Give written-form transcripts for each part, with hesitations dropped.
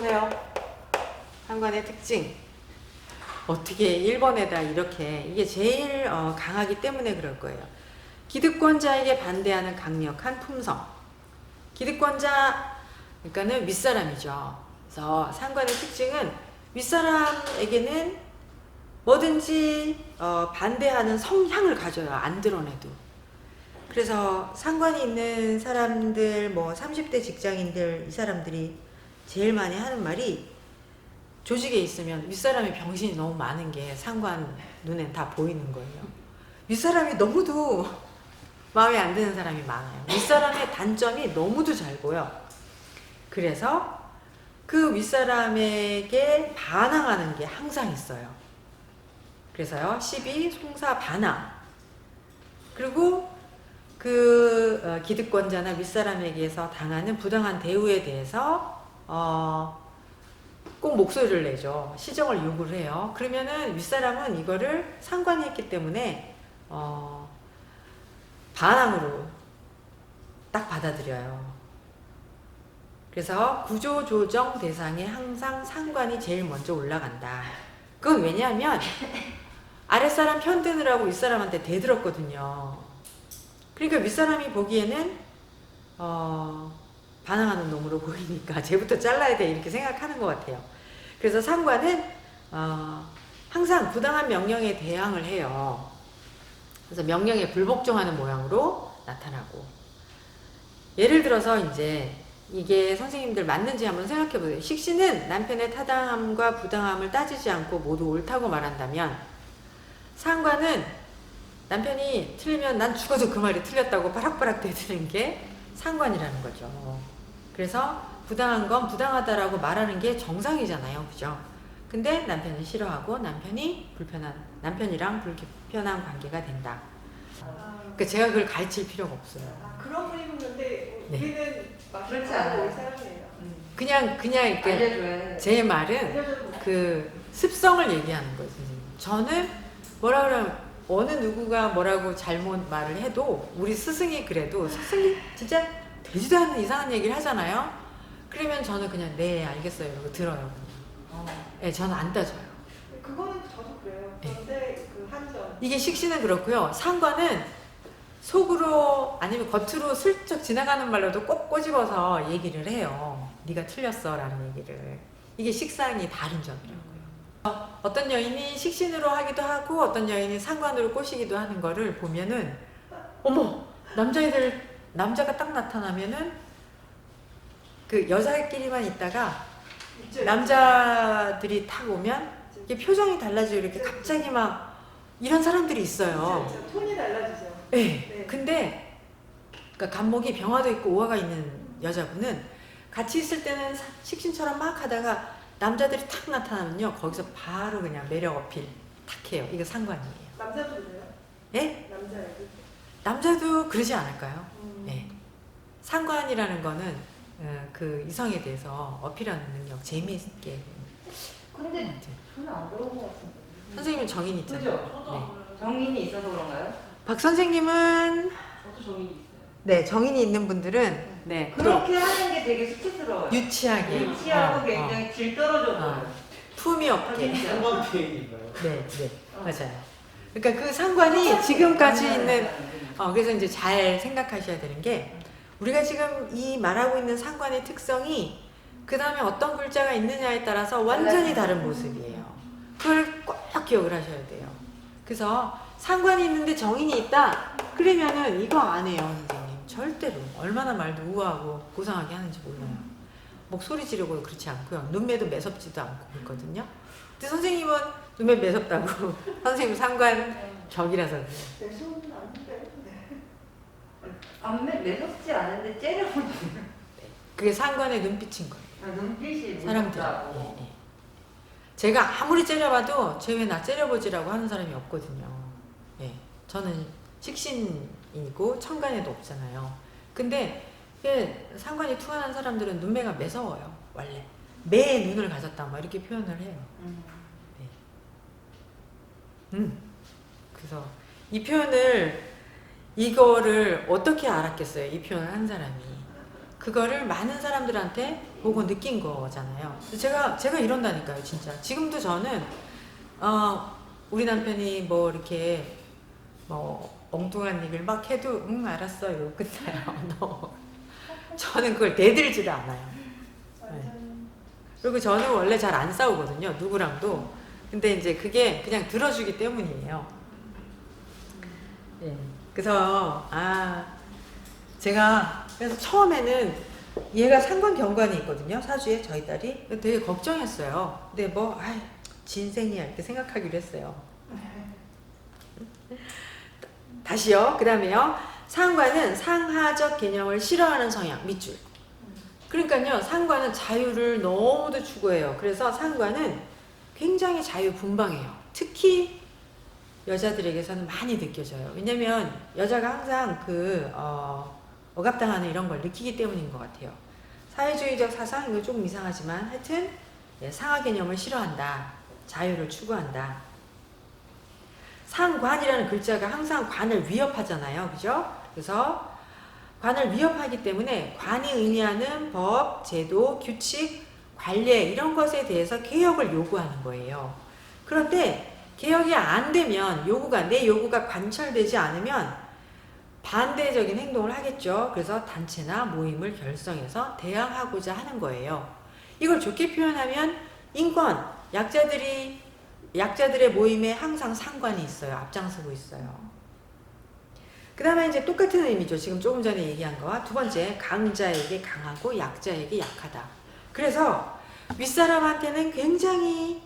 보세요. 상관의 특징. 어떻게 1번에다 이렇게 이게 제일 강하기 때문에 그럴 거예요. 기득권자에게 반대하는 강력한 품성. 기득권자 그러니까는 윗사람이죠. 그래서 상관의 특징은 윗사람에게는 뭐든지 반대하는 성향을 가져요. 안 드러내도. 그래서 상관이 있는 사람들, 뭐 30대 직장인들, 이 사람들이 제일 많이 하는 말이 조직에 있으면 윗사람이 병신이 너무 많은 게 상관 눈엔 다 보이는 거예요. 윗사람이 너무도 마음에 안 드는 사람이 많아요. 윗사람의 단점이 너무도 잘 보여. 그래서 그 윗사람에게 반항하는 게 항상 있어요. 그래서요, 시비, 송사, 반항. 그리고 그 기득권자나 윗사람에게서 당하는 부당한 대우에 대해서 꼭 목소리를 내죠. 시정을 요구를 해요. 그러면은 윗사람은 이거를 상관이 했기 때문에 반항으로 딱 받아들여요. 그래서 구조조정 대상에 항상 상관이 제일 먼저 올라간다. 그건 왜냐하면 아랫사람 편드느라고 윗사람한테 대들었거든요. 그러니까 윗사람이 보기에는 반항하는 놈으로 보이니까 쟤부터 잘라야 돼 이렇게 생각하는 것 같아요. 그래서 상관은 항상 부당한 명령에 대항을 해요. 그래서 명령에 불복종하는 모양으로 나타나고, 예를 들어서 이제 이게 선생님들 맞는지 한번 생각해 보세요. 식신은 남편의 타당함과 부당함을 따지지 않고 모두 옳다고 말한다면, 상관은 남편이 틀리면 난 죽어도 그 말이 틀렸다고 바락바락 대드는 게 상관이라는 거죠. 그래서 부당한 건 부당하다라고 말하는 게 정상이잖아요. 그죠? 근데 남편이 싫어하고 남편이랑 불편한 관계가 된다. 그러니까 제가 그걸 가르칠 필요가 없어요. 그런 분이 있는데 우리는 그렇지 않아요. 사람이에요. 그냥 이렇게 제 말은 그 습성을 얘기하는 거예요, 선생님. 저는 뭐라 그러면 어느 누구가 뭐라고 잘못 말을 해도 우리 스승이 그래도 스승이 진짜 되지도 않는 이상한 얘기를 하잖아요. 그러면 저는 그냥 네 알겠어요 이러고 들어요. 네, 저는 안 따져요. 그거는 저도 그래요. 그런데 그 한전 이게 식신은 그렇고요. 상관은 속으로 아니면 겉으로 슬쩍 지나가는 말로도 꼭 꼬집어서 얘기를 해요. 네가 틀렸어 라는 얘기를. 이게 식상이 다른 점이라고요. 어떤 여인이 식신으로 하기도 하고 어떤 여인이 상관으로 꼬시기도 하는 거를 보면은 어머 남자가 딱 나타나면은 그 여자끼리만 있다가 남자들이 탁 오면 이게 표정이 달라지고 이렇게 갑자기 막 이런 사람들이 있어요. 진짜 톤이 달라지죠. 네. 네. 근데 그러니까 간목이 병화도 있고 오화가 있는 여자분은 같이 있을 때는 식신처럼 막 하다가 남자들이 탁 나타나면요 거기서 바로 그냥 매력 어필 탁 해요. 이거 상관이에요. 남자도 그래요? 예? 남자애들? 남자도 그러지 않을까요? 예. 상관이라는 거는 그 이성에 대해서 어필하는 능력, 재미있게. 근데 저는 안 그런 것 같은데. 선생님은 정인 있잖아요. 그죠? 정인이 있어서 그런가요? 박 선생님은 저도 정인이 있어요. 네 정인이 있는 분들은 네 그렇게 하는 게 되게 수치스러워요. 유치하게 유치하고 굉장히 질 떨어져 보여요. 품이 없게. 상관계인가요? 네, 맞아요. 그러니까 그 상관이 지금까지 있는 그래서 이제 잘 생각하셔야 되는 게 우리가 지금 이 말하고 있는 상관의 특성이 그 다음에 어떤 글자가 있느냐에 따라서 완전히 다른 모습이에요. 그걸 꼭 기억을 하셔야 돼요. 그래서 상관이 있는데 정인이 있다? 그러면은 이거 안 해요, 선생님. 절대로. 얼마나 말도 우아하고 고상하게 하는지 몰라요. 목소리 지르고 그렇지 않고요. 눈매도 매섭지도 않고 그렇거든요. 근데 선생님은 눈매 매섭다고 선생님 상관 적이라서 그래요. 내 손은 아닌데. 안매 매섭지 않은데 째려보는. 그게 상관의 눈빛인 거예요. 눈빛이 사람들. 무섭다고. 예. 제가 아무리 째려봐도 쟤 왜 나 째려보지라고 하는 사람이 없거든요. 예. 저는 식신이고 천간에도 없잖아요. 근데 상관이 투한한 사람들은 눈매가 매서워요. 원래 매 눈을 가졌다 막 이렇게 표현을 해요. 네. 그래서 이거를 어떻게 알았겠어요? 이 표현을 한 사람이 그거를 많은 사람들한테 보고 느낀 거잖아요. 제가 이런다니까요, 진짜. 지금도 저는 우리 남편이 뭐 이렇게 뭐 엉뚱한 얘기를 막 해도 알았어 이러고 끝나요. 저는 그걸 대들지도 않아요. 완전 그리고 저는 원래 잘 안 싸우거든요, 누구랑도. 근데 이제 그게 그냥 들어주기 때문이에요. 예. 그래서 제가 그래서 처음에는 얘가 상관 경관이 있거든요, 사주에 저희 딸이. 되게 걱정했어요. 근데 뭐 진생이야 이렇게 생각하기로 했어요. 다시요. 그 다음에요. 상관은 상하적 개념을 싫어하는 성향, 밑줄. 그러니까요, 상관은 자유를 너무도 추구해요. 그래서 상관은 굉장히 자유분방해요. 특히 여자들에게서는 많이 느껴져요. 왜냐면 여자가 항상 억압당하는 이런 걸 느끼기 때문인 것 같아요. 사회주의적 사상, 이거 조금 이상하지만 하여튼 상하 개념을 싫어한다. 자유를 추구한다. 상관이라는 글자가 항상 관을 위협하잖아요. 그죠? 그래서 관을 위협하기 때문에 관이 의미하는 법, 제도, 규칙, 관례 이런 것에 대해서 개혁을 요구하는 거예요. 그런데 개혁이 안 되면 내 요구가 관철되지 않으면 반대적인 행동을 하겠죠. 그래서 단체나 모임을 결성해서 대항하고자 하는 거예요. 이걸 좋게 표현하면 인권, 약자들의 모임에 항상 상관이 있어요. 앞장서고 있어요. 그 다음에 이제 똑같은 의미죠. 지금 조금 전에 얘기한 거와 두 번째, 강자에게 강하고 약자에게 약하다. 그래서 윗사람한테는 굉장히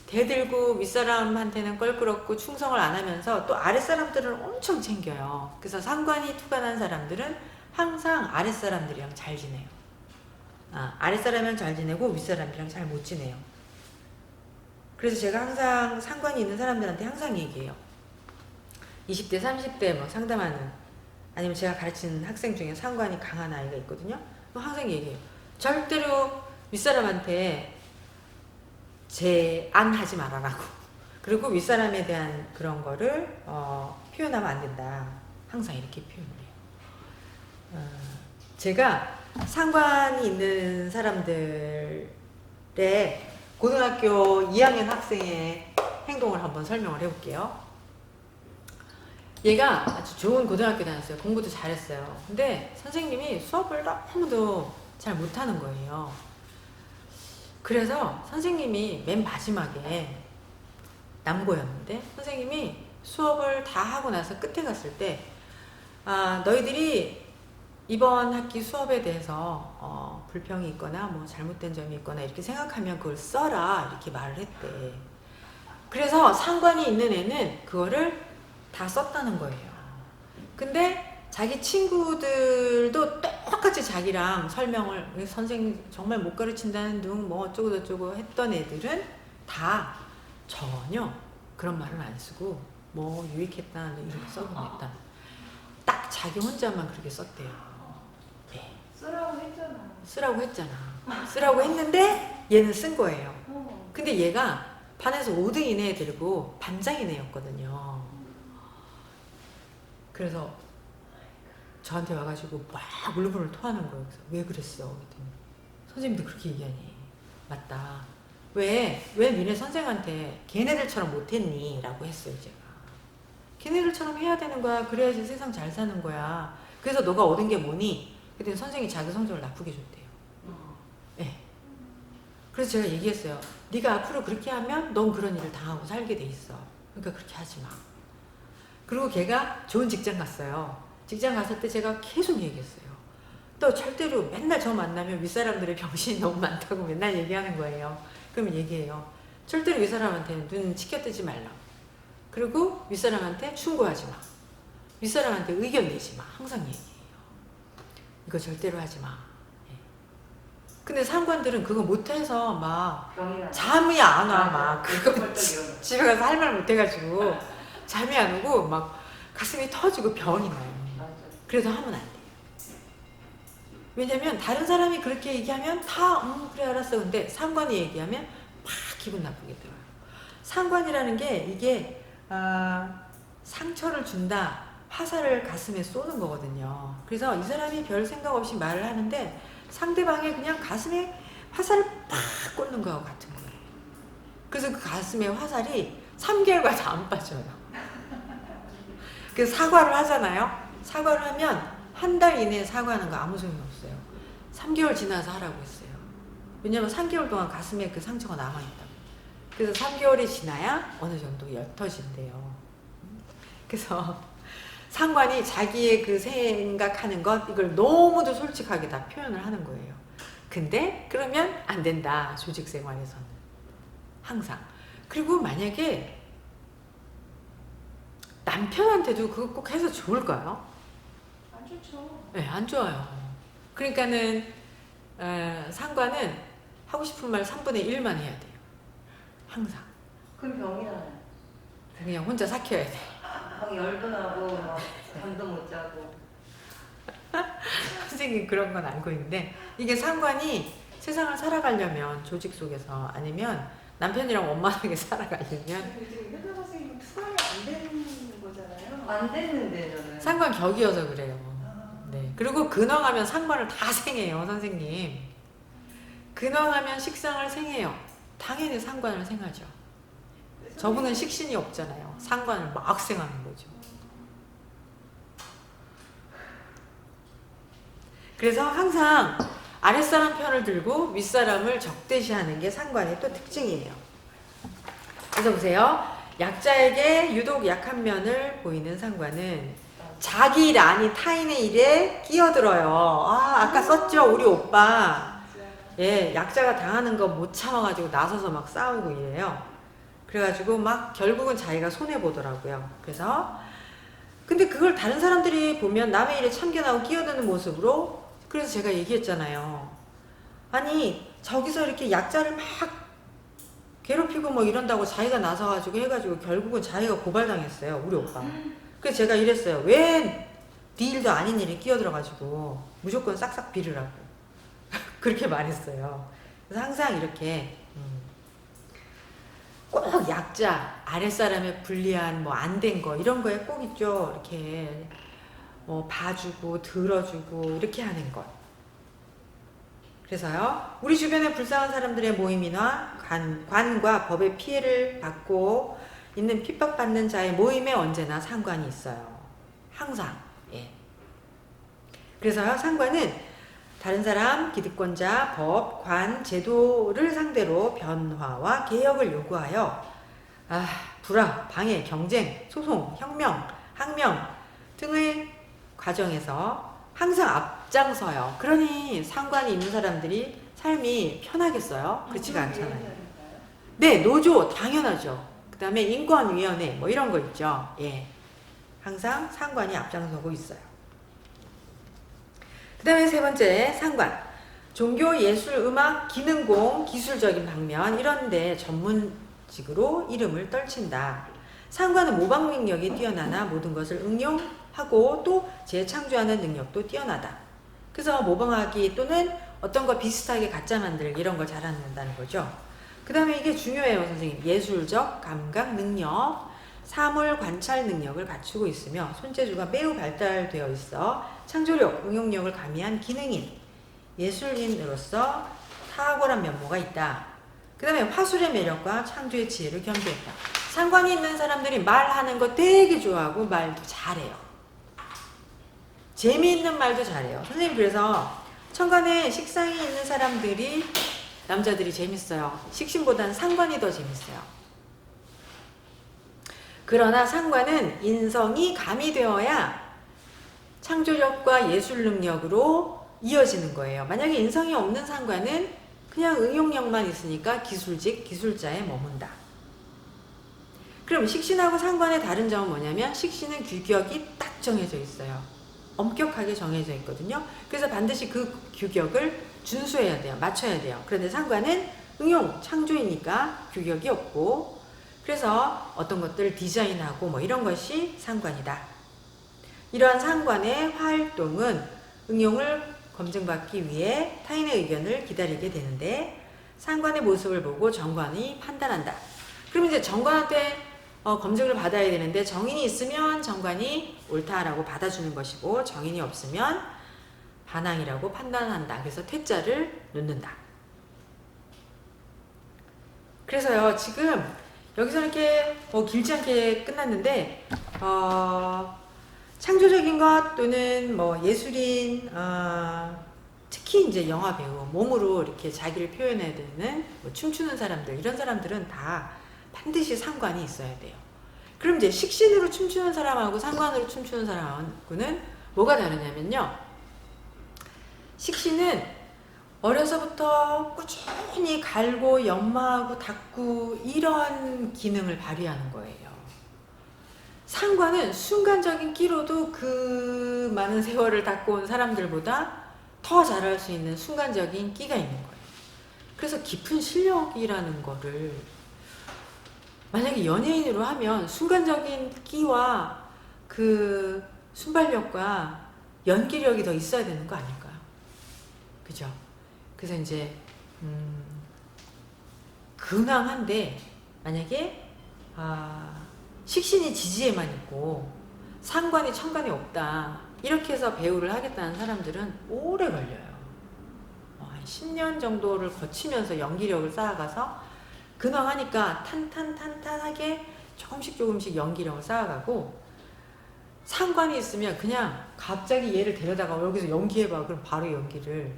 대들고 윗사람한테는 껄끄럽고 충성을 안 하면서 또 아랫사람들을 엄청 챙겨요. 그래서 상관이 투관한 사람들은 항상 아랫사람들이랑 잘 지내요. 아랫사람이랑 잘 지내고 윗사람이랑 잘 못 지내요. 그래서 제가 항상 상관이 있는 사람들한테 항상 얘기해요. 20대, 30대 뭐 상담하는, 아니면 제가 가르치는 학생 중에 상관이 강한 아이가 있거든요. 그럼 항상 얘기해요. 절대로 윗사람한테 제안하지 말아라고. 그리고 윗사람에 대한 그런 거를 표현하면 안 된다. 항상 이렇게 표현을 해요. 제가 상관이 있는 사람들의 고등학교 2학년 학생의 행동을 한번 설명을 해볼게요. 얘가 아주 좋은 고등학교 다녔어요. 공부도 잘했어요. 근데 선생님이 수업을 너무도 잘 못하는 거예요. 그래서 선생님이 맨 마지막에 남고였는데 선생님이 수업을 다 하고 나서 끝에 갔을 때 너희들이 이번 학기 수업에 대해서 불평이 있거나 뭐 잘못된 점이 있거나 이렇게 생각하면 그걸 써라 이렇게 말을 했대. 그래서 상관이 있는 애는 그거를 다 썼다는 거예요. 근데 자기 친구들도 똑같이 자기랑 설명을, 선생님 정말 못 가르친다는 둥 뭐 어쩌고 저쩌고 했던 애들은 다 전혀 그런 말을 안 쓰고 뭐 유익했다 이렇게 써보냈다. 딱 자기 혼자만 그렇게 썼대요. 네. 쓰라고 했잖아. 쓰라고 했잖아. 쓰라고 했는데 얘는 쓴 거예요. 근데 얘가 반에서 5등인 애 들고 반장인 애였거든요. 그래서 저한테 와가지고 막 울분을 토하는 거예요. 그래서 왜 그랬어? 그랬더니 선생님도 그렇게 얘기하니? 맞다. 왜 니네 선생한테 걔네들처럼 못했니? 라고 했어요, 제가. 걔네들처럼 해야 되는 거야. 그래야지 세상 잘 사는 거야. 그래서 너가 얻은 게 뭐니? 그랬더니 선생이 자기 성적을 나쁘게 줬대요. 네. 그래서 제가 얘기했어요. 네가 앞으로 그렇게 하면 넌 그런 일을 당하고 살게 돼 있어. 그러니까 그렇게 하지 마. 그리고 걔가 좋은 직장 갔어요. 직장 갔을 때 제가 계속 얘기했어요. 또 절대로 맨날 저 만나면 윗사람들의 병신이 너무 많다고 맨날 얘기하는 거예요. 그러면 얘기해요. 절대로 윗사람한테는 눈 치켜뜨지 말라. 그리고 윗사람한테 충고하지 마. 윗사람한테 의견 내지 마. 항상 얘기해요. 이거 절대로 하지 마. 근데 상관들은 그거 못해서 막 잠이 안 와. 막 그거 집에 가서 할 말 못해가지고 잠이 안 오고 막 가슴이 터지고 병이 나요. 그래서 하면 안 돼요. 왜냐면 다른 사람이 그렇게 얘기하면 다 그래 알았어. 근데 상관이 얘기하면 막 기분 나쁘게 들어요. 상관이라는 게 이게 상처를 준다 화살을 가슴에 쏘는 거거든요. 그래서 이 사람이 별 생각 없이 말을 하는데 상대방의 그냥 가슴에 화살을 팍 꽂는 거하고 같은 거예요. 그래서 그 가슴에 화살이 3개월까지 안 빠져요. 그래서 사과를 하잖아요. 사과를 하면 한 달 이내에 사과하는 거 아무 소용이 없어요. 3개월 지나서 하라고 했어요. 왜냐면 3개월 동안 가슴에 그 상처가 남아있다고. 그래서 3개월이 지나야 어느 정도 옅어진대요. 그래서 상관이 자기의 그 생각하는 것 이걸 너무도 솔직하게 다 표현을 하는 거예요. 근데 그러면 안 된다. 조직 생활에서는 항상. 그리고 만약에 남편한테도 그거 꼭 해서 좋을까요? 안 좋죠. 네, 안 좋아요. 그러니까는 상관은 하고 싶은 말 3분의 1만 해야 돼요. 항상. 그럼 병이 나요. 그냥 혼자 삭혀야 돼. 막 열도 나고 막 잠도 못 자고. 선생님 그런 건 알고 있는데 이게 상관이 세상을 살아가려면 조직 속에서 아니면 남편이랑 원만하게 살아가려면 지금 효도 선생님은 투과가 안 되는 거잖아요. 안 됐는데 저는. 상관 격이어서 그래요. 아, 네. 그리고 근황하면 상관을 다 생해요, 선생님. 근황하면 식상을 생해요. 당연히 상관을 생하죠. 저분은 식신이 없잖아요. 상관을 막 생하는 거죠. 그래서 항상 아랫사람 편을 들고 윗사람을 적대시하는 게 상관의 또 특징이에요. 그래서 보세요. 약자에게 유독 약한 면을 보이는 상관은 자기 일 아닌 타인의 일에 끼어들어요. 아까 썼죠? 우리 오빠. 예, 약자가 당하는 거 못 참아가지고 나서서 막 싸우고 이래요. 그래가지고 막 결국은 자기가 손해보더라고요. 그래서 근데 그걸 다른 사람들이 보면 남의 일에 참견하고 끼어드는 모습으로 그래서 제가 얘기했잖아요. 아니 저기서 이렇게 약자를 막 괴롭히고 뭐 이런다고 자기가 나서가지고 해가지고 결국은 자기가 고발당했어요. 우리 오빠. 그래서 제가 이랬어요. 왜 네 일도 아닌 일에 끼어들어가지고 무조건 싹싹 비르라고. 그렇게 말했어요. 그래서 항상 이렇게 꼭 약자, 아랫사람의 불리한 뭐 안 된 거 이런 거에 꼭 있죠. 이렇게 뭐 봐주고 들어주고 이렇게 하는 것. 그래서요. 우리 주변에 불쌍한 사람들의 모임이나 관과 법의 피해를 받고 있는 핍박받는 자의 모임에 언제나 상관이 있어요. 항상. 예. 그래서요. 상관은 다른 사람, 기득권자, 법, 관, 제도를 상대로 변화와 개혁을 요구하여 불화, 방해, 경쟁, 소송, 혁명, 항명 등의 과정에서 항상 앞장서요. 그러니 상관이 있는 사람들이 삶이 편하겠어요? 그렇지가 않잖아요. 네, 노조 당연하죠. 그 다음에 인권위원회 뭐 이런 거 있죠. 예, 항상 상관이 앞장서고 있어요. 그 다음에 세 번째 상관. 종교, 예술, 음악, 기능공, 기술적인 방면 이런 데 전문직으로 이름을 떨친다. 상관은 모방 능력이 뛰어나나 모든 것을 응용하고 또 재창조하는 능력도 뛰어나다. 그래서 모방하기 또는 어떤 거 비슷하게 가짜 만들기 이런 걸 잘한다는 거죠. 그 다음에 이게 중요해요, 선생님. 예술적 감각 능력, 사물 관찰 능력을 갖추고 있으며 손재주가 매우 발달되어 있어 창조력, 응용력을 가미한 기능인 예술인으로서 탁월한 면모가 있다. 그 다음에 화술의 매력과 창조의 지혜를 겸비했다. 상관이 있는 사람들이 말하는 거 되게 좋아하고 말도 잘해요. 재미있는 말도 잘해요. 선생님 그래서 천간에 식상이 있는 사람들이 남자들이 재밌어요. 식신보다는 상관이 더 재밌어요. 그러나 상관은 인성이 가미되어야 창조력과 예술 능력으로 이어지는 거예요. 만약에 인성이 없는 상관은 그냥 응용력만 있으니까 기술직, 기술자에 머문다. 그럼 식신하고 상관의 다른 점은 뭐냐면 식신은 규격이 딱 정해져 있어요. 엄격하게 정해져 있거든요. 그래서 반드시 그 규격을 준수해야 돼요. 맞춰야 돼요. 그런데 상관은 응용, 창조이니까 규격이 없고 그래서 어떤 것들을 디자인하고 뭐 이런 것이 상관이다. 이러한 상관의 활동은 응용을 검증받기 위해 타인의 의견을 기다리게 되는데 상관의 모습을 보고 정관이 판단한다. 그럼 이제 정관한테 검증을 받아야 되는데 정인이 있으면 정관이 옳다라고 받아주는 것이고 정인이 없으면 반항이라고 판단한다. 그래서 퇴자를 놓는다. 그래서요 지금 여기서 이렇게 길지 않게 끝났는데 창조적인 것 또는 뭐 예술인 특히 이제 영화 배우 몸으로 이렇게 자기를 표현해야 되는 뭐 춤추는 사람들 이런 사람들은 다 반드시 상관이 있어야 돼요. 그럼 이제 식신으로 춤추는 사람하고 상관으로 춤추는 사람하고는 뭐가 다르냐면요. 식신은 어려서부터 꾸준히 갈고 연마하고 닦고 이런 기능을 발휘하는 거예요. 상관은 순간적인 끼로도 그 많은 세월을 닦고 온 사람들보다 더 잘할 수 있는 순간적인 끼가 있는 거예요. 그래서 깊은 실력이라는 거를 만약에 연예인으로 하면 순간적인 끼와 그 순발력과 연기력이 더 있어야 되는 거 아닐까요? 그죠? 그래서 이제 근황한데 만약에 식신이 지지에만 있고 상관이 천간이 없다 이렇게 해서 배우를 하겠다는 사람들은 오래 걸려요. 한 10년 정도를 거치면서 연기력을 쌓아가서 근황하니까 탄탄하게 조금씩 연기력을 쌓아가고 상관이 있으면 그냥 갑자기 얘를 데려다가 여기서 연기해봐 그럼 바로 연기를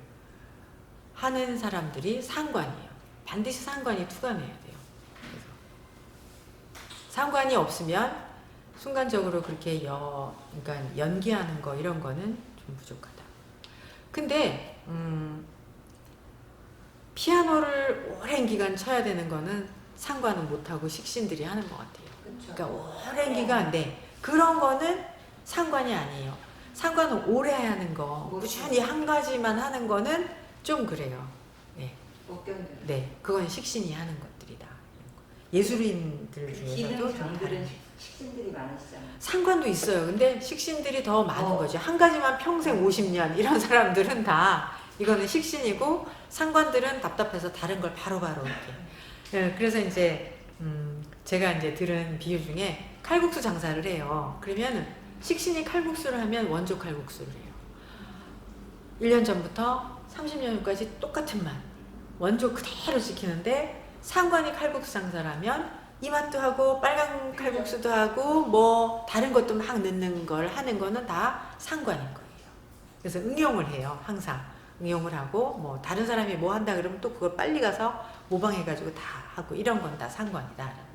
하는 사람들이 상관이에요. 반드시 상관이 투과해야 돼요. 그래서 상관이 없으면 순간적으로 그렇게 그러니까 연기하는 거 이런 거는 좀 부족하다. 근데 피아노를 오랜 기간 쳐야 되는 거는 상관은 못하고 식신들이 하는 것 같아요. 그쵸. 그러니까 오랜 기간 그런 거는 상관이 아니에요. 상관은 오래 하는 거 꾸준히 한 가지만 하는 거는 좀 그래요. 네. 못 견뎌요. 네, 그건 식신이 하는 것들이다. 예술인들 중에서도 기능 좀 장들은 다른. 식신들이 많으시잖아요. 상관도 있어요. 근데 식신들이 더 많은 거죠. 한 가지만 평생 50년 이런 사람들은 다 이거는 식신이고 상관들은 답답해서 다른 걸 바로바로 이렇게. 예, 그래서 이제 제가 이제 들은 비유 중에 칼국수 장사를 해요. 그러면 식신이 칼국수를 하면 원조 칼국수를 해요. 1년 전부터 30년 후까지 똑같은 맛. 원조 그대로 지키는데 상관이 칼국수 장사라면 이 맛도 하고 빨간 칼국수도 하고 뭐 다른 것도 막 넣는 걸 하는 거는 다 상관인 거예요. 그래서 응용을 해요. 항상 응용을 하고 뭐 다른 사람이 뭐 한다 그러면 또 그걸 빨리 가서 모방해가지고 다 하고 이런 건 다 상관이다.